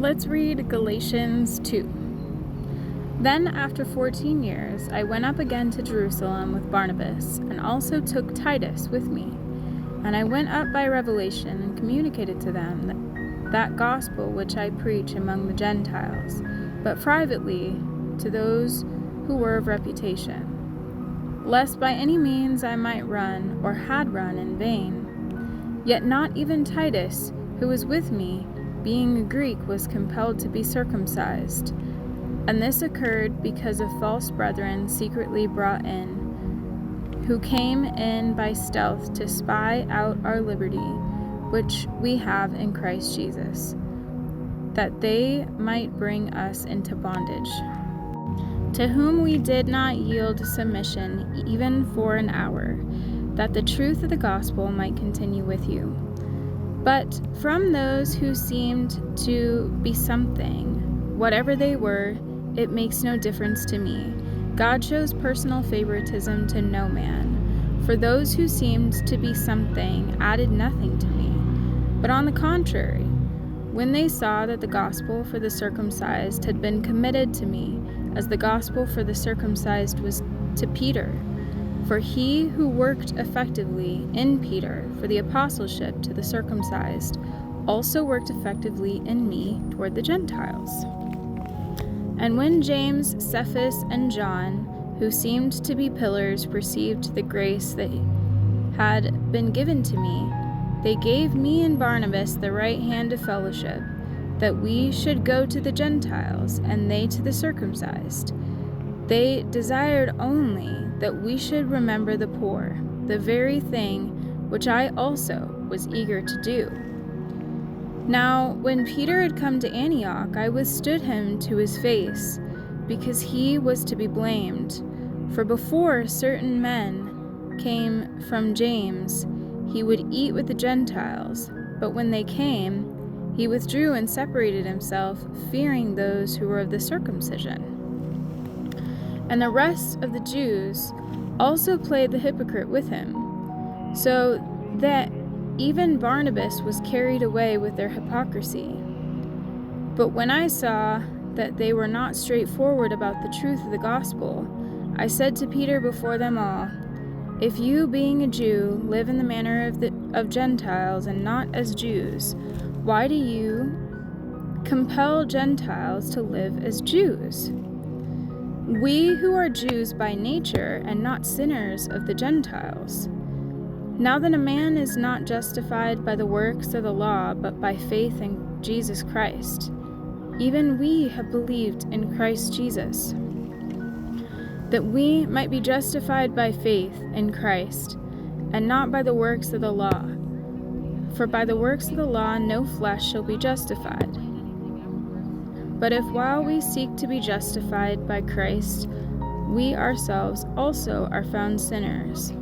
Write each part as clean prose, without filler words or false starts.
Let's read Galatians 2. Then after 14 years, I went up again to Jerusalem with Barnabas, and also took Titus with me. And I went up by revelation and communicated to them that gospel which I preach among the Gentiles, but privately to those who were of reputation, lest by any means I might run, or had run, in vain. Yet not even Titus, who was with me, being a Greek, was compelled to be circumcised. And this occurred because of false brethren secretly brought in, who came in by stealth to spy out our liberty, which we have in Christ Jesus, that they might bring us into bondage, to whom we did not yield submission even for an hour, that the truth of the gospel might continue with you. But from those who seemed to be something, whatever they were, it makes no difference to me. God shows personal favoritism to no man. For those who seemed to be something added nothing to me. But on the contrary, when they saw that the gospel for the circumcised had been committed to me, as the gospel for the circumcised was to Peter, for he who worked effectively in Peter for the apostleship to the circumcised also worked effectively in me toward the Gentiles. And when James, Cephas, and John, who seemed to be pillars, perceived the grace that had been given to me, they gave me and Barnabas the right hand of fellowship, that we should go to the Gentiles, and they to the circumcised. They desired only that we should remember the poor, the very thing which I also was eager to do. Now, when Peter had come to Antioch, I withstood him to his face, because he was to be blamed. For before certain men came from James, he would eat with the Gentiles, but when they came, he withdrew and separated himself, fearing those who were of the circumcision. And the rest of the Jews also played the hypocrite with him, so that even Barnabas was carried away with their hypocrisy. But when I saw that they were not straightforward about the truth of the gospel, I said to Peter before them all, "If you, being a Jew, live in the manner of Gentiles and not as Jews, why do you compel Gentiles to live as Jews? We who are Jews by nature and not sinners of the Gentiles. Now that a man is not justified by the works of the law, but by faith in Jesus Christ, even we have believed in Christ Jesus, that we might be justified by faith in Christ, and not by the works of the law. For by the works of the law no flesh shall be justified. But if while we seek to be justified by Christ, we ourselves also are found sinners,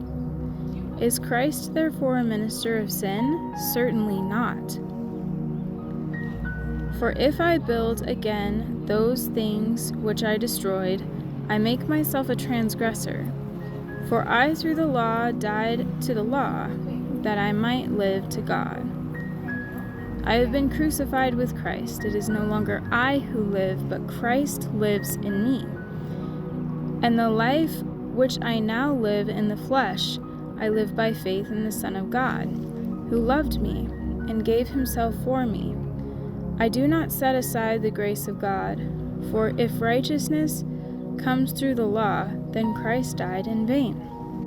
is Christ therefore a minister of sin? Certainly not. For if I build again those things which I destroyed, I make myself a transgressor. For I through the law died to the law, that I might live to God. I have been crucified with Christ. It is no longer I who live, but Christ lives in me. And the life which I now live in the flesh, I live by faith in the Son of God, who loved me and gave himself for me. I do not set aside the grace of God, for if righteousness comes through the law, then Christ died in vain.